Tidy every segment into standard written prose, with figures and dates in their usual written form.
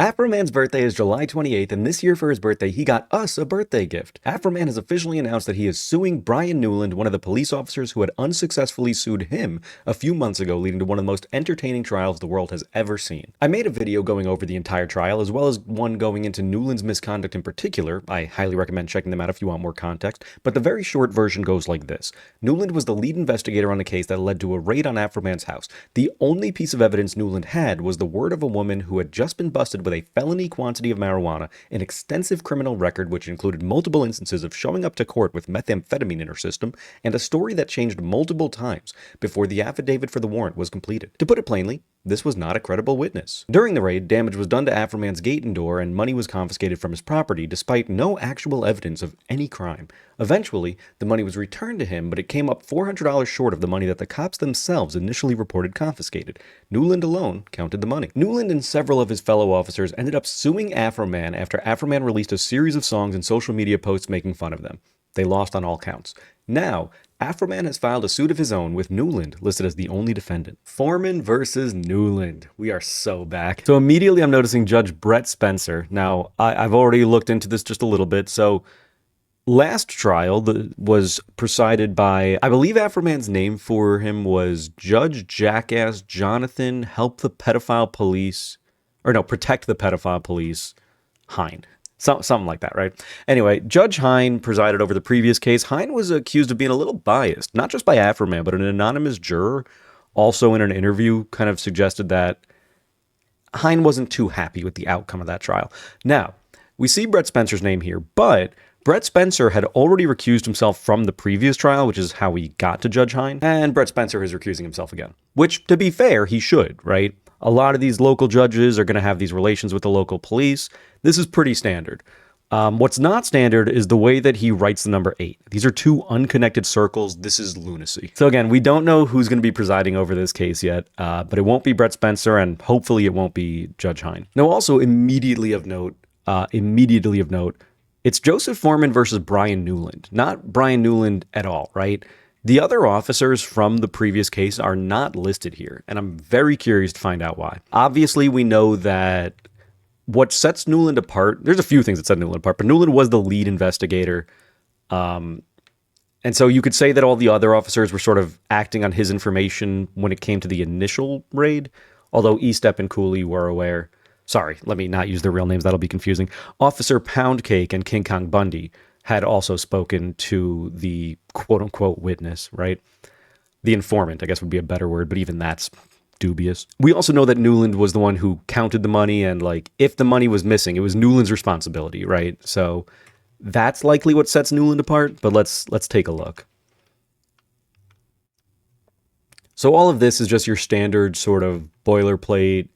Afroman's birthday is July 28th, and this year for his birthday, he got us a birthday gift. Afroman has officially announced that he is suing Brian Newland, one of the police officers who had unsuccessfully sued him a few months ago, leading to one of the most entertaining trials the world has ever seen. I made a video going over the entire trial, as well as one going into Newland's misconduct in particular. I highly recommend checking them out if you want more context, but the very short version goes like this. Newland was the lead investigator on the case that led to a raid on Afroman's house. The only piece of evidence Newland had was the word of a woman who had just been busted with a felony quantity of marijuana, an extensive criminal record which included multiple instances of showing up to court with methamphetamine in her system, and a story that changed multiple times before the affidavit for the warrant was completed. To put it plainly, this was not a credible witness. During the raid, damage was done to Afroman's gate and door, and money was confiscated from his property despite no actual evidence of any crime. Eventually, the money was returned to him, but it came up $400 short of the money that the cops themselves initially reported confiscated. Newland alone counted the money. Newland and several of his fellow officers ended up suing Afroman after Afroman released a series of songs and social media posts making fun of them. They lost on all counts. Now, Afroman has filed a suit of his own with Newland listed as the only defendant. Foreman versus Newland. We are so back. So immediately I'm noticing Judge Brett Spencer. Now, I've already looked into this just a little bit. So last trial was presided by, I believe Afroman's name for him was Judge Jackass Jonathan Help the Pedophile Police, or no, Protect the Pedophile Police, Hine. Something like that, right? Anyway, Judge Hine presided over the previous case. Hine was accused of being a little biased, not just by Afroman, but an anonymous juror also in an interview kind of suggested that Hine wasn't too happy with the outcome of that trial. Now, we see Brett Spencer's name here, but Brett Spencer had already recused himself from the previous trial, which is how we got to Judge Hine, and Brett Spencer is recusing himself again. Which, to be fair, he should, right? A lot of these local judges are going to have these relations with the local police. This is pretty standard. What's not standard is the way that he writes the number 8. These are two unconnected circles. This is lunacy. So again, we don't know who's going to be presiding over this case yet, but it won't be Brett Spencer, and hopefully it won't be Judge Hine. Now, also immediately of note, it's Joseph Foreman versus Brian Newland, not Brian Newland at all, right? The other officers from the previous case are not listed here, and I'm very curious to find out why. Obviously, we know that what sets Newland apart, there's a few things that set Newland apart, but Newland was the lead investigator. And so you could say that all the other officers were sort of acting on his information when it came to the initial raid, although Estep and Cooley were aware. Sorry, let me not use their real names. That'll be confusing. Officer Poundcake and King Kong Bundy had also spoken to the quote-unquote witness, right? The informant, I guess would be a better word, but even that's dubious. We also know that Newland was the one who counted the money, and like, if the money was missing, it was Newland's responsibility, right? So that's likely what sets Newland apart, but let's take a look. So all of this is just your standard sort of boilerplate,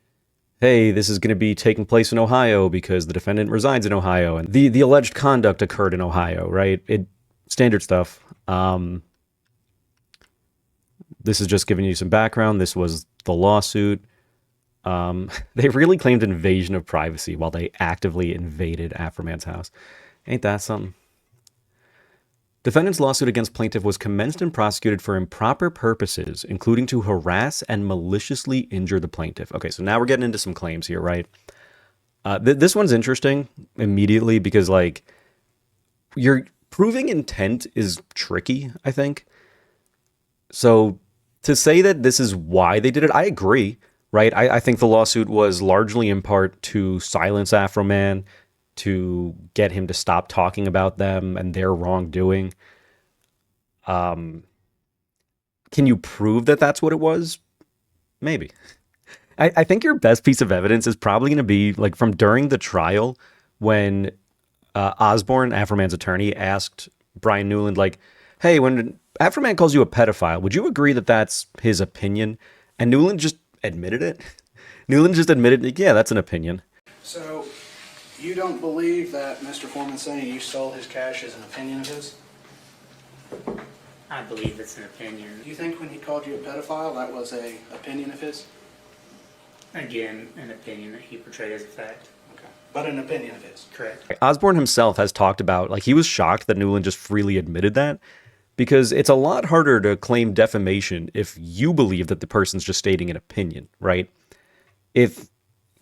hey, this is going to be taking place in Ohio because the defendant resides in Ohio, and the alleged conduct occurred in Ohio, right? Standard stuff. This is just giving you some background. This was the lawsuit. They really claimed invasion of privacy while they actively invaded Afroman's house. Ain't that something? Defendant's lawsuit against plaintiff was commenced and prosecuted for improper purposes, including to harass and maliciously injure the plaintiff. Okay, so now we're getting into some claims here, right? This one's interesting immediately because, like, your proving intent is tricky, I think. So to say that this is why they did it, I agree, right? I think the lawsuit was largely in part to silence Afroman, to get him to stop talking about them and their wrongdoing. Can you prove that that's what it was? Maybe. I think your best piece of evidence is probably going to be like from during the trial when Osborne, Afroman's attorney, asked Brian Newland, like, hey, when Afroman calls you a pedophile, would you agree that that's his opinion? And Newland just admitted it. Newland just admitted, yeah, that's an opinion. So you don't believe that Mr. Foreman saying you stole his cash is an opinion of his? I believe it's an opinion. Do you think when he called you a pedophile that was an opinion of his? Again, an opinion that he portrayed as a fact. Okay. But an opinion of his? Correct. Osborne himself has talked about, like, he was shocked that Newland just freely admitted that, because it's a lot harder to claim defamation if you believe that the person's just stating an opinion, right? If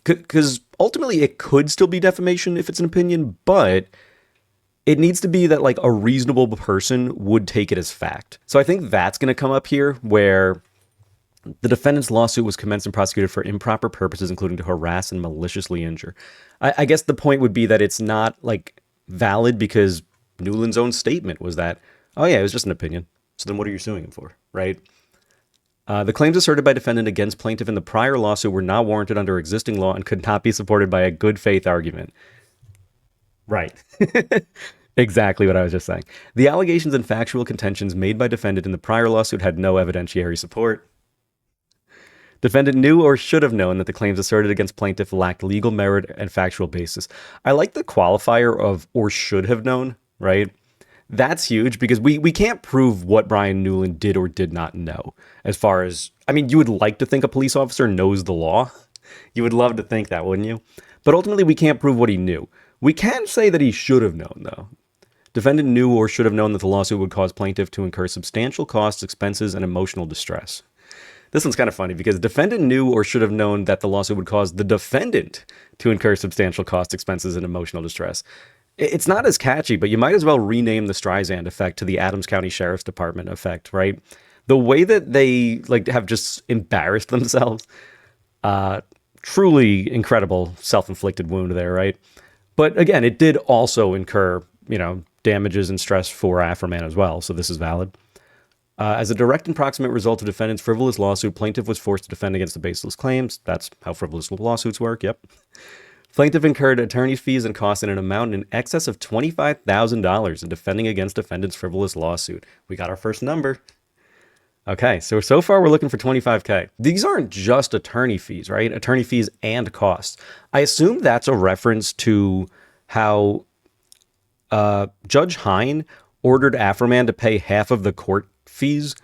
Because ultimately it could still be defamation if it's an opinion, but it needs to be that like a reasonable person would take it as fact. So I think that's going to come up here, where the defendant's lawsuit was commenced and prosecuted for improper purposes, including to harass and maliciously injure. I guess the point would be that it's not like valid because Newland's own statement was that, oh yeah, it was just an opinion. So then what are you suing him for, right? The claims asserted by defendant against plaintiff in the prior lawsuit were not warranted under existing law and could not be supported by a good faith argument. Right. Exactly what I was just saying. The allegations and factual contentions made by defendant in the prior lawsuit had no evidentiary support. Defendant knew or should have known that the claims asserted against plaintiff lacked legal merit and factual basis. I like the qualifier of or should have known, right? That's huge because we can't prove what Brian Newland did or did not know. As far as, I mean, you would like to think a police officer knows the law. You would love to think that, wouldn't you? But ultimately, we can't prove what he knew. We can say that he should have known, though. Defendant knew or should have known that the lawsuit would cause plaintiff to incur substantial costs, expenses, and emotional distress. This one's kind of funny because defendant knew or should have known that the lawsuit would cause the defendant to incur substantial costs, expenses, and emotional distress. It's not as catchy, but you might as well rename the Streisand effect to the Adams County Sheriff's Department effect, right? The way that they like have just embarrassed themselves, truly incredible self-inflicted wound there, right? But again, it did also incur, damages and stress for Afroman as well, so this is valid. As a direct and proximate result of defendant's frivolous lawsuit, plaintiff was forced to defend against the baseless claims. That's how frivolous lawsuits work, yep. Plaintiff incurred attorney's fees and costs in an amount in excess of $25,000 in defending against defendant's frivolous lawsuit. We got our first number. Okay, so far we're looking for $25K. These aren't just attorney fees, right? Attorney fees and costs. I assume that's a reference to how Judge Hine ordered Afroman to pay half of the court fees,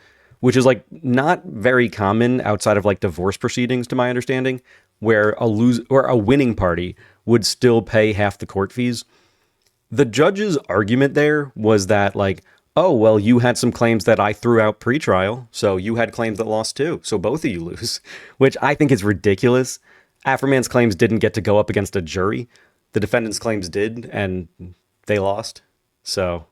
which is like not very common outside of like divorce proceedings, to my understanding, where a winning party would still pay half the court fees. The judge's argument there was that like, oh, well, you had some claims that I threw out pretrial, so you had claims that lost too, so both of you lose, which I think is ridiculous. Afroman's claims didn't get to go up against a jury. The defendant's claims did, and they lost. So,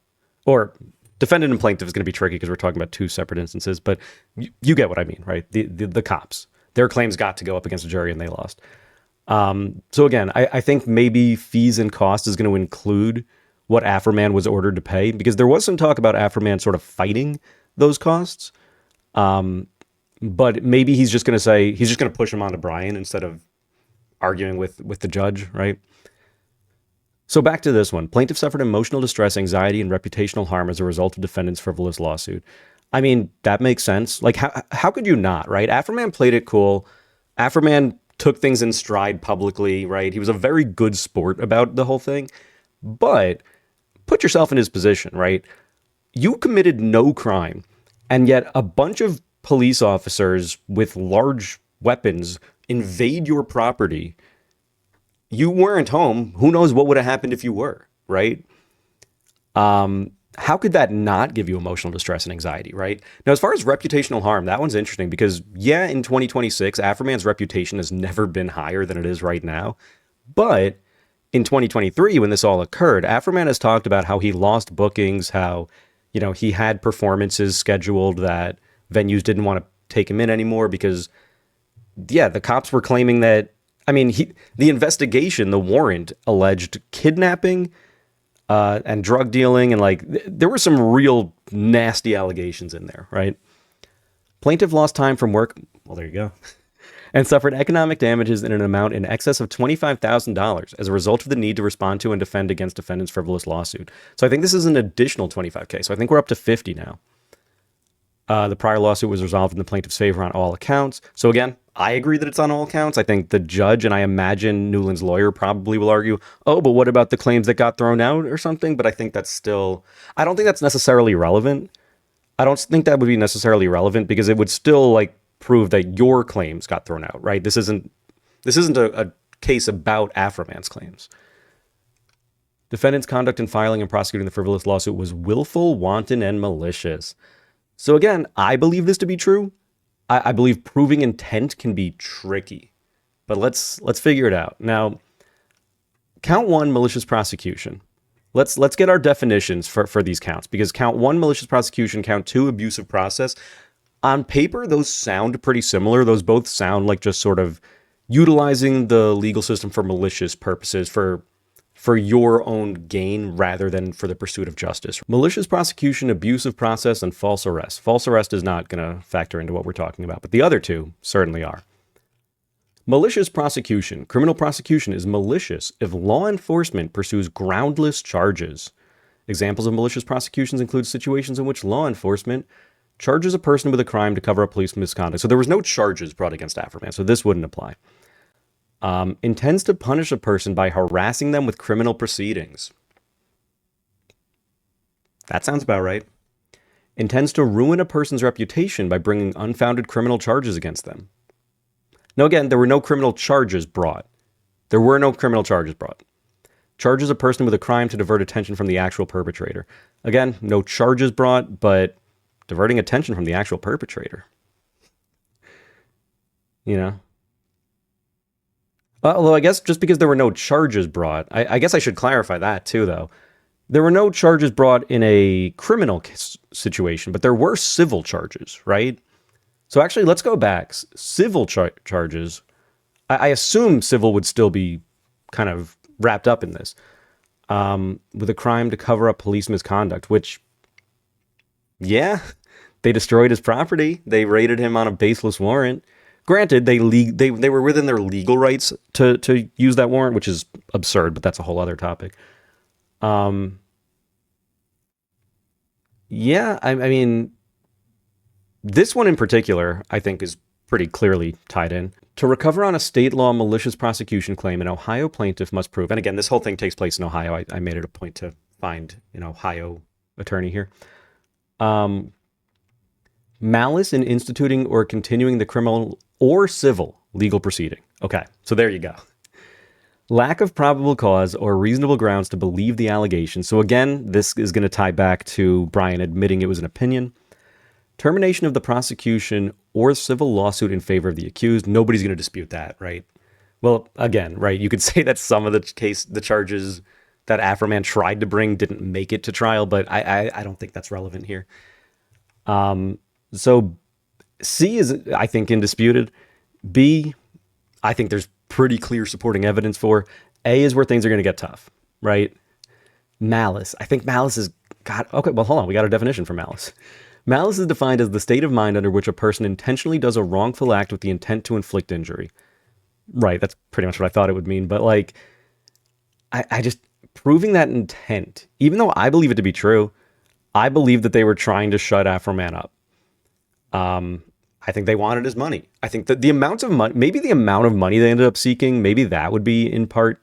or defendant and plaintiff is going to be tricky because we're talking about two separate instances, but you get what I mean, right? The cops. Their claims got to go up against a jury and they lost. So again, I think maybe fees and costs is going to include what Afroman was ordered to pay, because there was some talk about Afroman sort of fighting those costs. But maybe he's just going to push them onto Brian instead of arguing with the judge, right? So back to this one. Plaintiff suffered emotional distress, anxiety, and reputational harm as a result of defendant's frivolous lawsuit. I mean, that makes sense. Like, how could you not, right? Afroman played it cool. Afroman took things in stride publicly, right? He was a very good sport about the whole thing. But put yourself in his position, right? You committed no crime, and yet a bunch of police officers with large weapons invade your property. You weren't home. Who knows what would have happened if you were, right? How could that not give you emotional distress and anxiety, right? Now, as far as reputational harm, that one's interesting because, yeah, in 2026, Afroman's reputation has never been higher than it is right now. But in 2023, when this all occurred, Afroman has talked about how he lost bookings, how, he had performances scheduled that venues didn't want to take him in anymore because, yeah, the cops were claiming that, the investigation, the warrant, alleged kidnapping and drug dealing, and there were some real nasty allegations in there, right? Plaintiff lost time from work, well, there you go, and suffered economic damages in an amount in excess of $25,000 as a result of the need to respond to and defend against defendant's frivolous lawsuit. So I think this is an additional $25K. So I think we're up to 50 now. The prior lawsuit was resolved in the plaintiff's favor on all accounts. So again, I agree that it's on all accounts. I think the judge, and I imagine Newland's lawyer, probably will argue, oh, but what about the claims that got thrown out or something? But I think that's still, I don't think that's necessarily relevant. I don't think that would be necessarily relevant because it would still prove that your claims got thrown out, right? This isn't a case about Afroman's claims. Defendant's conduct in filing and prosecuting the frivolous lawsuit was willful, wanton, and malicious. So again, I believe this to be true. I believe proving intent can be tricky. but let's figure it out. Now, count 1, malicious prosecution. Let's get our definitions for these counts, because count 1, malicious prosecution, count 2, abusive process. On paper, those sound pretty similar. Those both sound like just sort of utilizing the legal system for malicious purposes, for your own gain rather than for the pursuit of justice. Malicious prosecution, abusive process, and false arrest. False arrest is not going to factor into what we're talking about, but the other two certainly are. Malicious prosecution. Criminal prosecution is malicious if law enforcement pursues groundless charges. Examples of malicious prosecutions include situations in which law enforcement charges a person with a crime to cover up police misconduct. So there was no charges brought against Afroman, so this wouldn't apply. Intends to punish a person by harassing them with criminal proceedings. That sounds about right. Intends to ruin a person's reputation by bringing unfounded criminal charges against them. Now, again, there were no criminal charges brought. Charges a person with a crime to divert attention from the actual perpetrator. Again, no charges brought, but diverting attention from the actual perpetrator. You know? Although I guess just because there were no charges brought, I guess I should clarify that too, though. There were no charges brought in a criminal situation, but there were civil charges, right? So actually, let's go back. Civil charges, I assume civil would still be kind of wrapped up in this, with a crime to cover up police misconduct, which, yeah, they destroyed his property. They raided him on a baseless warrant. Granted, they were within their legal rights to use that warrant, which is absurd, but that's a whole other topic. Yeah, I mean, this one in particular, I think, is pretty clearly tied in. To recover on a state law malicious prosecution claim, an Ohio plaintiff must prove, and again, this whole thing takes place in Ohio. I made it a point to find an Ohio attorney here. Malice in instituting or continuing the criminal or civil legal proceeding. Okay, so there you go. Lack of probable cause or reasonable grounds to believe the allegation. So again, this is going to tie back to Brian admitting it was an opinion. Termination of the prosecution or civil lawsuit in favor of the accused. Nobody's going to dispute that, right? Well, again, right, you could say that some of the charges that Afroman tried to bring didn't make it to trial, but I don't think that's relevant here. So C is, I think, indisputed. B, I think there's pretty clear supporting evidence for. A is where things are going to get tough, right? Malice. I think malice is, God, okay, well, hold on. We got a definition for malice. Malice is defined as the state of mind under which a person intentionally does a wrongful act with the intent to inflict injury. Right, that's pretty much what I thought it would mean. But like, I just, proving that intent, even though I believe it to be true, I believe that they were trying to shut Afroman up. I think they wanted his money. I think that the amount of money, maybe the amount of money they ended up seeking, maybe that would be in part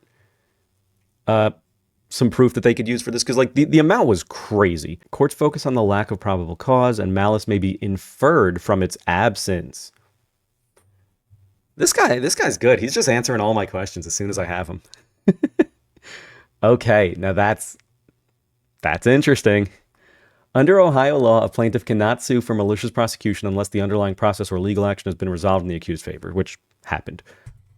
some proof that they could use for this, because like the amount was crazy. Courts focus on the lack of probable cause, and malice may be inferred from its absence. This guy's good. He's just answering all my questions as soon as I have them. Okay, now that's interesting. Under Ohio law, a plaintiff cannot sue for malicious prosecution unless the underlying process or legal action has been resolved in the accused's favor, which happened.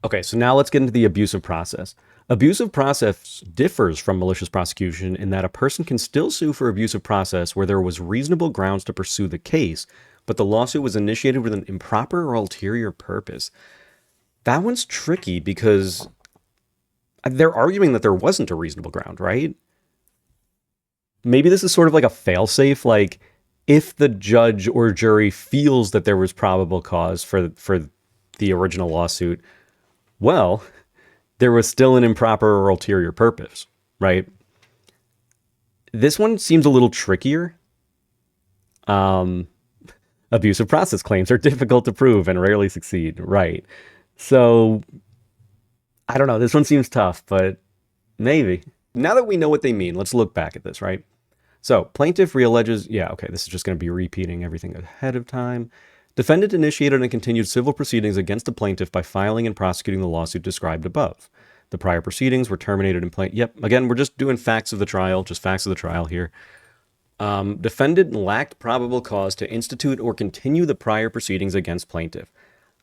Okay, so now let's get into the abusive process. Abusive process differs from malicious prosecution in that a person can still sue for abusive process where there was reasonable grounds to pursue the case, but the lawsuit was initiated with an improper or ulterior purpose. That one's tricky because they're arguing that there wasn't a reasonable ground, right? Maybe this is sort of like a fail-safe, like if the judge or jury feels that there was probable cause for the original lawsuit, well, there was still an improper or ulterior purpose, right? This one seems a little trickier. Abusive process claims are difficult to prove and rarely succeed, right? So, I don't know. This one seems tough, but maybe. Now that we know what they mean, let's look back at this, right? So, plaintiff realleges, yeah, okay, this is just going to be repeating everything ahead of time. Defendant initiated and continued civil proceedings against the plaintiff by filing and prosecuting the lawsuit described above. The prior proceedings were terminated in plaintiff. Yep, again, we're just doing facts of the trial, just facts of the trial here. Defendant lacked probable cause to institute or continue the prior proceedings against plaintiff.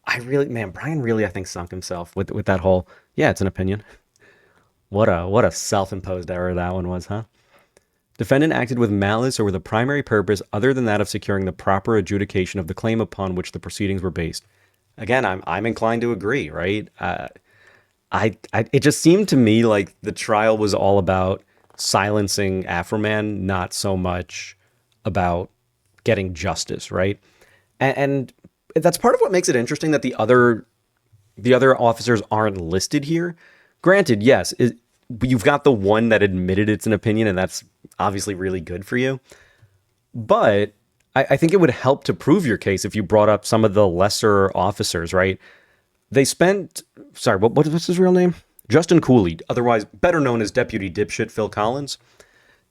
Brian really, I think, sunk himself with that whole, yeah, it's an opinion. What a self-imposed error that one was, huh? Defendant acted with malice or with a primary purpose other than that of securing the proper adjudication of the claim upon which the proceedings were based. Again, I'm inclined to agree, right? It just seemed to me like the trial was all about silencing Afroman, not so much about getting justice, right? And that's part of what makes it interesting that the other officers aren't listed here. Granted, yes, you've got the one that admitted it's an opinion, and that's obviously really good for you. But I think it would help to prove your case if you brought up some of the lesser officers, right? They spent, sorry, what's his real name? Justin Cooley, otherwise better known as Deputy Dipshit Phil Collins.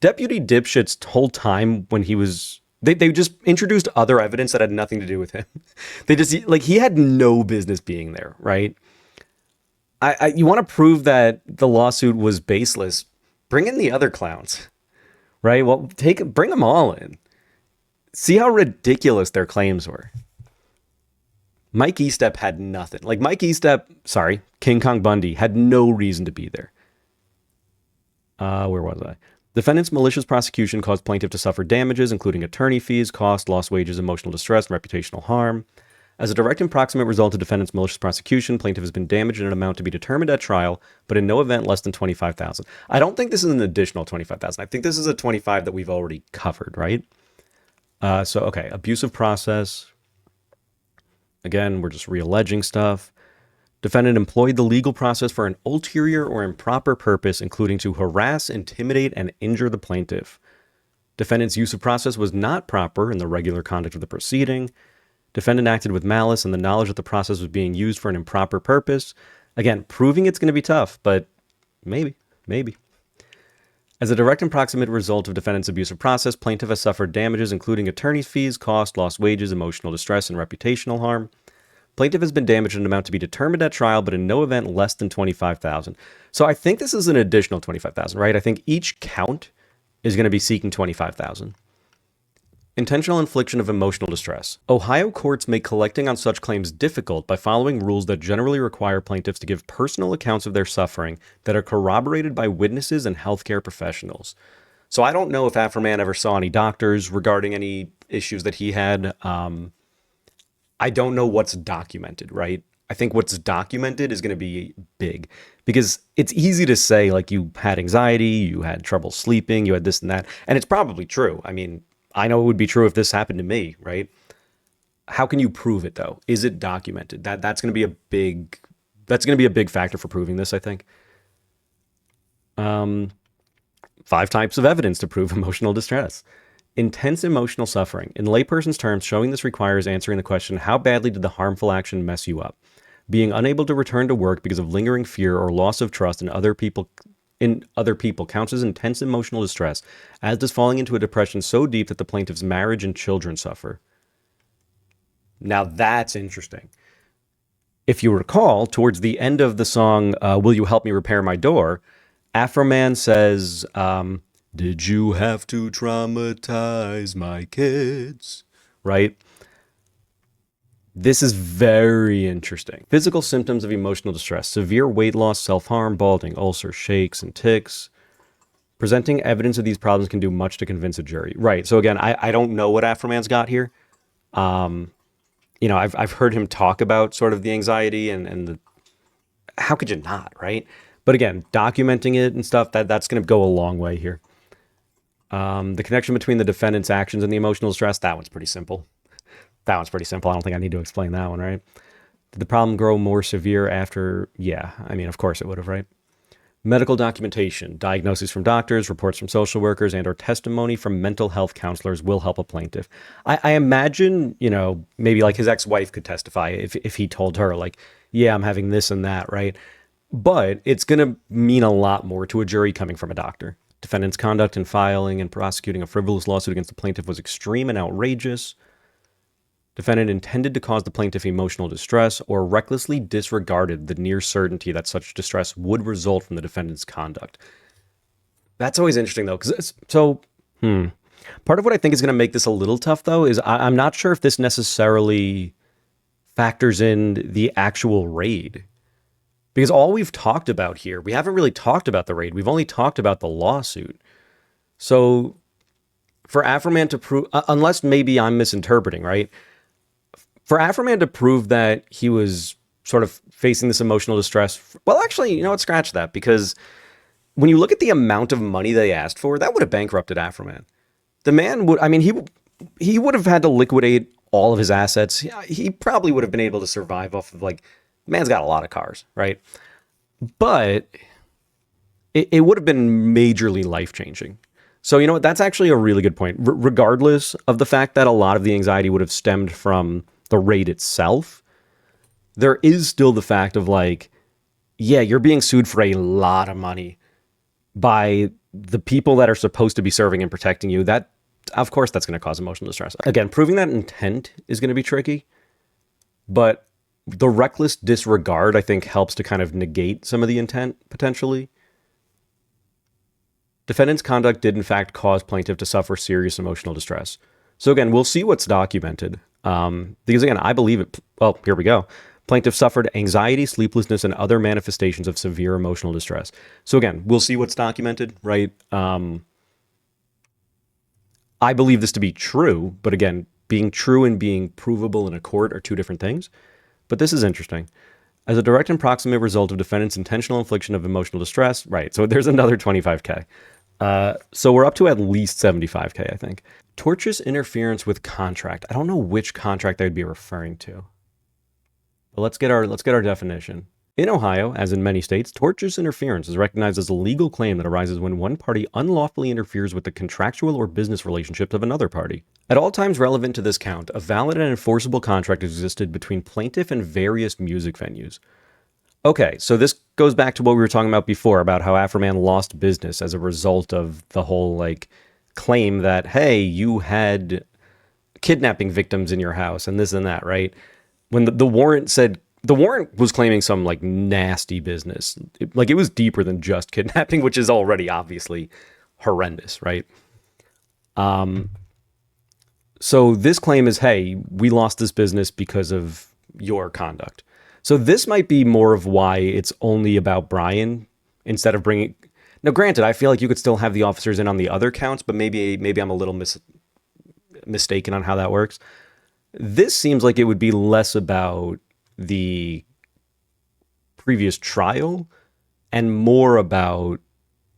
Deputy Dipshit's whole time when he was, they just introduced other evidence that had nothing to do with him. They just, like, he had no business being there, right? You want to prove that the lawsuit was baseless, bring in the other clowns, right? Well, bring them all in. See how ridiculous their claims were. Mike Estep had nothing. Like King Kong Bundy had no reason to be there. Where was I? Defendant's malicious prosecution caused plaintiff to suffer damages, including attorney fees, cost, lost wages, emotional distress, and reputational harm. As a direct and proximate result of defendant's malicious prosecution, plaintiff has been damaged in an amount to be determined at trial, but in no event less than $25,000. I don't think this is an additional $25,000. I think this is a $25,000 that we've already covered, right? Okay, abusive process. Again, we're just realleging stuff. Defendant employed the legal process for an ulterior or improper purpose, including to harass, intimidate, and injure the plaintiff. Defendant's use of process was not proper in the regular conduct of the proceeding. Defendant acted with malice and the knowledge that the process was being used for an improper purpose. Again, proving it's going to be tough, but maybe. As a direct and proximate result of defendant's abusive process, plaintiff has suffered damages, including attorney's fees, cost, lost wages, emotional distress, and reputational harm. Plaintiff has been damaged in an amount to be determined at trial, but in no event less than $25,000. So I think this is an additional $25,000, right? I think each count is going to be seeking $25,000. Intentional infliction of emotional distress. Ohio courts make collecting on such claims difficult by following rules that generally require plaintiffs to give personal accounts of their suffering that are corroborated by witnesses and healthcare professionals. So I don't know if Afroman ever saw any doctors regarding any issues that he had. I don't know what's documented, right? I think what's documented is going to be big because it's easy to say, like, you had anxiety, you had trouble sleeping, you had this and that. And it's probably true. I mean, I know it would be true if this happened to me, right? How can you prove it though? Is it documented? That's going to be a big factor for proving this, I think. 5 types of evidence to prove emotional distress. Intense emotional suffering. In layperson's terms, showing this requires answering the question, how badly did the harmful action mess you up? Being unable to return to work because of lingering fear or loss of trust in other people counts as intense emotional distress, as does falling into a depression so deep that the plaintiff's marriage and children suffer. Now that's interesting. If you recall, towards the end of the song, Will You Help Me Repair My Door, Afroman says, did you have to traumatize my kids? Right? This is very interesting. Physical symptoms of emotional distress: severe weight loss, self-harm, balding, ulcers, shakes, and tics. Presenting evidence of these problems can do much to convince a jury. Right. So again, I don't know what Afroman's got here. I've heard him talk about sort of the anxiety and the, how could you not, right? But again, documenting it and stuff, that's going to go a long way here. The connection between the defendant's actions and the emotional distress, that one's pretty simple. I don't think I need to explain that one, right? Did the problem grow more severe after? Yeah, I mean, of course it would have, right? Medical documentation, diagnoses from doctors, reports from social workers, and or testimony from mental health counselors will help a plaintiff. I imagine, maybe like his ex-wife could testify if he told her, like, yeah, I'm having this and that, right? But it's going to mean a lot more to a jury coming from a doctor. Defendant's conduct in filing and prosecuting a frivolous lawsuit against the plaintiff was extreme and outrageous. Defendant intended to cause the plaintiff emotional distress or recklessly disregarded the near certainty that such distress would result from the defendant's conduct. That's always interesting, though, because part of what I think is going to make this a little tough, though, is I'm not sure if this necessarily factors in the actual raid. Because all we've talked about here, we haven't really talked about the raid. We've only talked about the lawsuit. So for Afroman to prove, unless maybe I'm misinterpreting, right? For Afroman to prove that he was sort of facing this emotional distress, well, actually, you know what? Scratch that. Because when you look at the amount of money they asked for, that would have bankrupted Afroman. The man would, I mean, he would have had to liquidate all of his assets. He probably would have been able to survive off of, like, the man's got a lot of cars, right? But it would have been majorly life-changing. So, you know what? That's actually a really good point. Regardless of the fact that a lot of the anxiety would have stemmed from the raid itself, there is still the fact of, like, yeah, you're being sued for a lot of money by the people that are supposed to be serving and protecting you. That, of course, that's going to cause emotional distress. Again, proving that intent is going to be tricky, but the reckless disregard, I think, helps to kind of negate some of the intent, potentially. Defendant's conduct did, in fact, cause plaintiff to suffer serious emotional distress. So again, we'll see what's documented. Because again, I believe it. Well, here we go. Plaintiff suffered anxiety, sleeplessness, and other manifestations of severe emotional distress. So again, we'll see what's documented, right? I believe this to be true, but again, being true and being provable in a court are two different things. But this is interesting. As a direct and proximate result of defendant's intentional infliction of emotional distress, right? So there's another 25K. So we're up to at least 75K, I think. Tortious interference with contract. I don't know which contract I'd be referring to. But let's get our definition. In Ohio, as in many states, tortious interference is recognized as a legal claim that arises when one party unlawfully interferes with the contractual or business relationships of another party. At all times relevant to this count, a valid and enforceable contract existed between plaintiff and various music venues. Okay, so this goes back to what we were talking about before, about how Afroman lost business as a result of the whole, like, claim that, hey, you had kidnapping victims in your house and this and that, right? When the warrant said, the warrant was claiming some, like, nasty business. It was deeper than just kidnapping, which is already obviously horrendous, right? So this claim is, hey, we lost this business because of your conduct. So this might be more of why it's only about Brian instead of bringing... Now, granted, I feel like you could still have the officers in on the other counts, but maybe I'm a little mistaken on how that works. This seems like it would be less about the previous trial and more about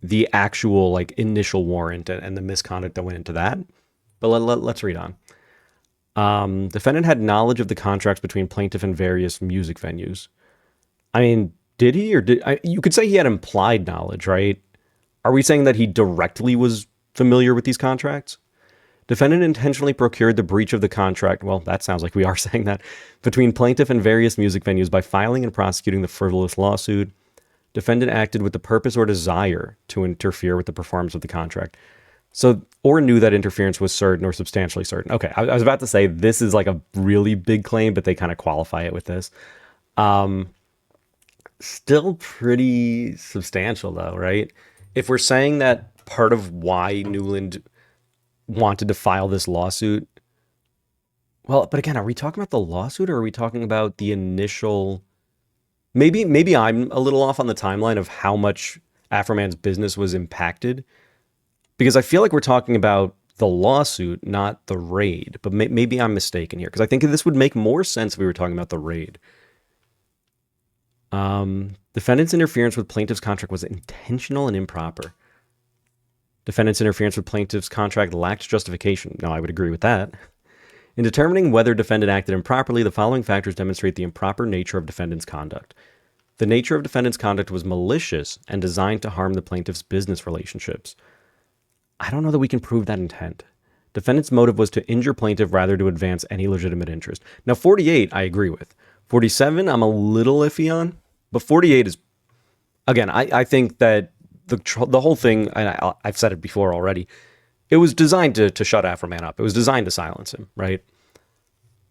the actual, like, initial warrant and the misconduct that went into that. But let's read on. Defendant had knowledge of the contracts between plaintiff and various music venues. I mean, did he, or you could say he had implied knowledge, right? Are we saying that he directly was familiar with these contracts? Defendant intentionally procured the breach of the contract, well, that sounds like we are saying that, between plaintiff and various music venues by filing and prosecuting the frivolous lawsuit. Defendant acted with the purpose or desire to interfere with the performance of the contract. So, or knew that interference was certain or substantially certain. Okay, I was about to say this is like a really big claim, but they kind of qualify it with this. Still pretty substantial though, right? If we're saying that part of why Newland wanted to file this lawsuit, well, but again, are we talking about the lawsuit or are we talking about the initial... Maybe I'm a little off on the timeline of how much Afroman's business was impacted, because I feel like we're talking about the lawsuit, not the raid, but maybe I'm mistaken here, because I think this would make more sense if we were talking about the raid. Defendant's interference with plaintiff's contract was intentional and improper. Defendant's interference with plaintiff's contract lacked justification. No, I would agree with that. In determining whether defendant acted improperly, the following factors demonstrate the improper nature of defendant's conduct. The nature of defendant's conduct was malicious and designed to harm the plaintiff's business relationships. I don't know that we can prove that intent. Defendant's motive was to injure plaintiff rather to advance any legitimate interest. Now, 48, I agree with. 47, I'm a little iffy on. But 48 is, again, I think that the whole thing, and I've said it before already, it was designed to shut Afroman up. It was designed to silence him, right?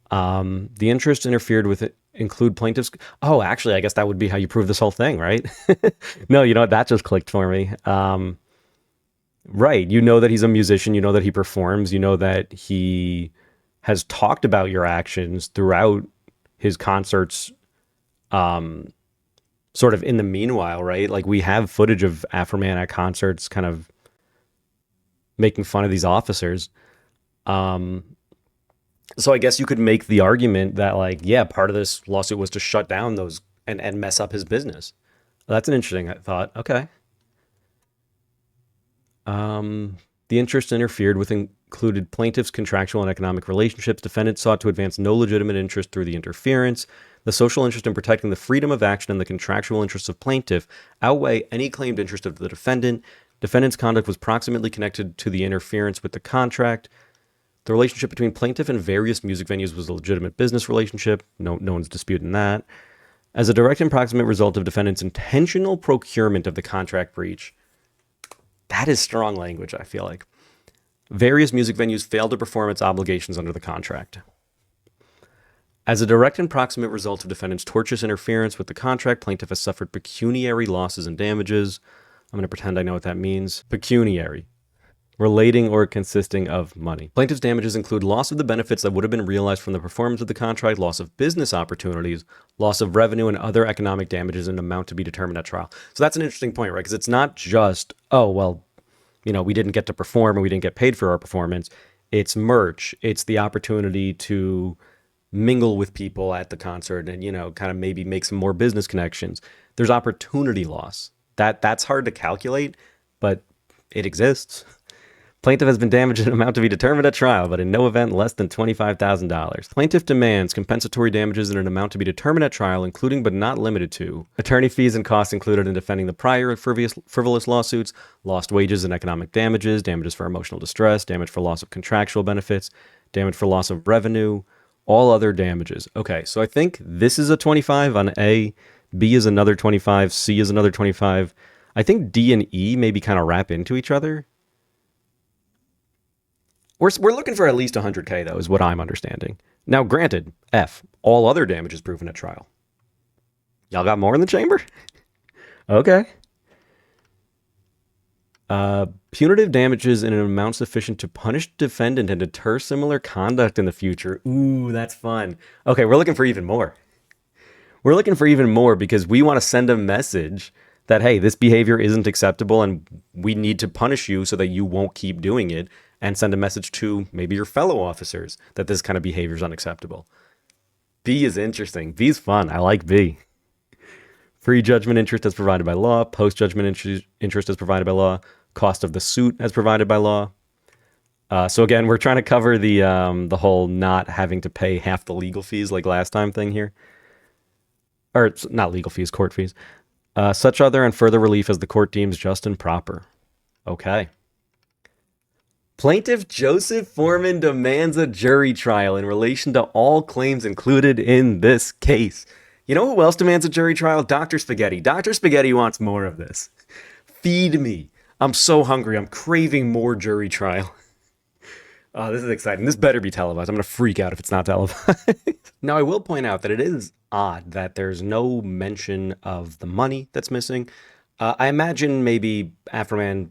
The interest interfered with it include plaintiffs. Oh, actually, I guess that would be how you prove this whole thing, right? No, you know what? That just clicked for me. Right. You know that he's a musician. You know that he performs. You know that he has talked about your actions throughout his concerts sort of in the meanwhile, right? Like we have footage of Afroman at concerts kind of making fun of these officers. So I guess you could make the argument that like, yeah, part of this lawsuit was to shut down those and mess up his business. That's an interesting thought. Okay. The interest interfered with included plaintiff's contractual and economic relationships. Defendants sought to advance no legitimate interest through the interference. The social interest in protecting the freedom of action and the contractual interests of plaintiff outweigh any claimed interest of the defendant. Defendant's conduct was proximately connected to the interference with the contract. The relationship between plaintiff and various music venues was a legitimate business relationship. No one's disputing that. As a direct and proximate result of defendant's intentional procurement of the contract breach, that is strong language, I feel like. Various music venues failed to perform its obligations under the contract. As a direct and proximate result of defendant's tortious interference with the contract, plaintiff has suffered pecuniary losses and damages. I'm going to pretend I know what that means. Pecuniary. Relating or consisting of money. Plaintiff's damages include loss of the benefits that would have been realized from the performance of the contract, loss of business opportunities, loss of revenue, and other economic damages in an amount to be determined at trial. So that's an interesting point, right? Because it's not just, oh, well, we didn't get to perform and we didn't get paid for our performance. It's merch. It's the opportunity to mingle with people at the concert and, kind of maybe make some more business connections. There's opportunity loss. That's hard to calculate, but it exists. Plaintiff has been damaged in an amount to be determined at trial, but in no event less than $25,000. Plaintiff demands compensatory damages in an amount to be determined at trial, including but not limited to attorney fees and costs included in defending the prior frivolous lawsuits, lost wages and economic damages, damages for emotional distress, damage for loss of contractual benefits, damage for loss of revenue, all other damages. Okay, so I think this is a 25 on A, B is another 25, C is another 25. I think D and E maybe kind of wrap into each other. We're looking for at least 100K, though, is what I'm understanding. Now, granted, F, all other damages proven at trial. Y'all got more in the chamber? Okay. Punitive damages in an amount sufficient to punish defendant and deter similar conduct in the future. Ooh, that's fun. Okay, we're looking for even more. We're looking for even more because we want to send a message that, hey, this behavior isn't acceptable and we need to punish you so that you won't keep doing it, and send a message to maybe your fellow officers that this kind of behavior is unacceptable. B is interesting. B is fun. I like B. Pre-judgment interest as provided by law. Post-judgment interest as provided by law. Cost of the suit as provided by law. So again, we're trying to cover the whole not having to pay half the legal fees like last time thing here. Or it's not legal fees, court fees. Such other and further relief as the court deems just and proper. Okay. Plaintiff Joseph Foreman demands a jury trial in relation to all claims included in this case. You know who else demands a jury trial? Dr. Spaghetti. Dr. Spaghetti wants more of this. Feed me. I'm so hungry. I'm craving more jury trial. Oh, this is exciting. This better be televised. I'm going to freak out if it's not televised. Now, I will point out that it is odd that there's no mention of the money that's missing. I imagine maybe Afroman,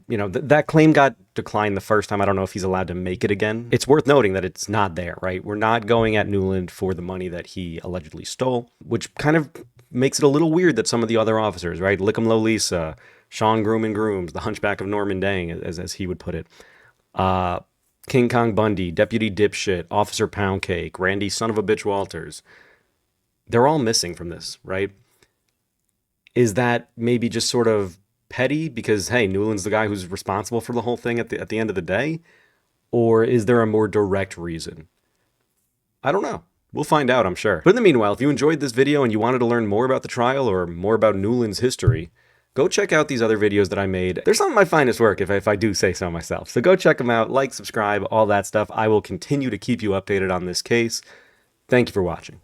that claim got declined the first time. I don't know if he's allowed to make it again. It's worth noting that it's not there, right? We're not going at Newland for the money that he allegedly stole, which kind of makes it a little weird that some of the other officers, right? Licc'Em Lolisa, Sean Groom and Grooms, the Hunchback of Norman Dang, as he would put it. King Kong Bundy, Deputy Dipshit, Officer Poundcake, Randy Son of a Bitch Walters. They're all missing from this, right? Is that maybe just sort of petty because, hey, Newland's the guy who's responsible for the whole thing at the end of the day? Or is there a more direct reason? I don't know. We'll find out, I'm sure. But in the meanwhile, if you enjoyed this video and you wanted to learn more about the trial or more about Newland's history, go check out these other videos that I made. They're some of my finest work, if I do say so myself. So go check them out, like, subscribe, all that stuff. I will continue to keep you updated on this case. Thank you for watching.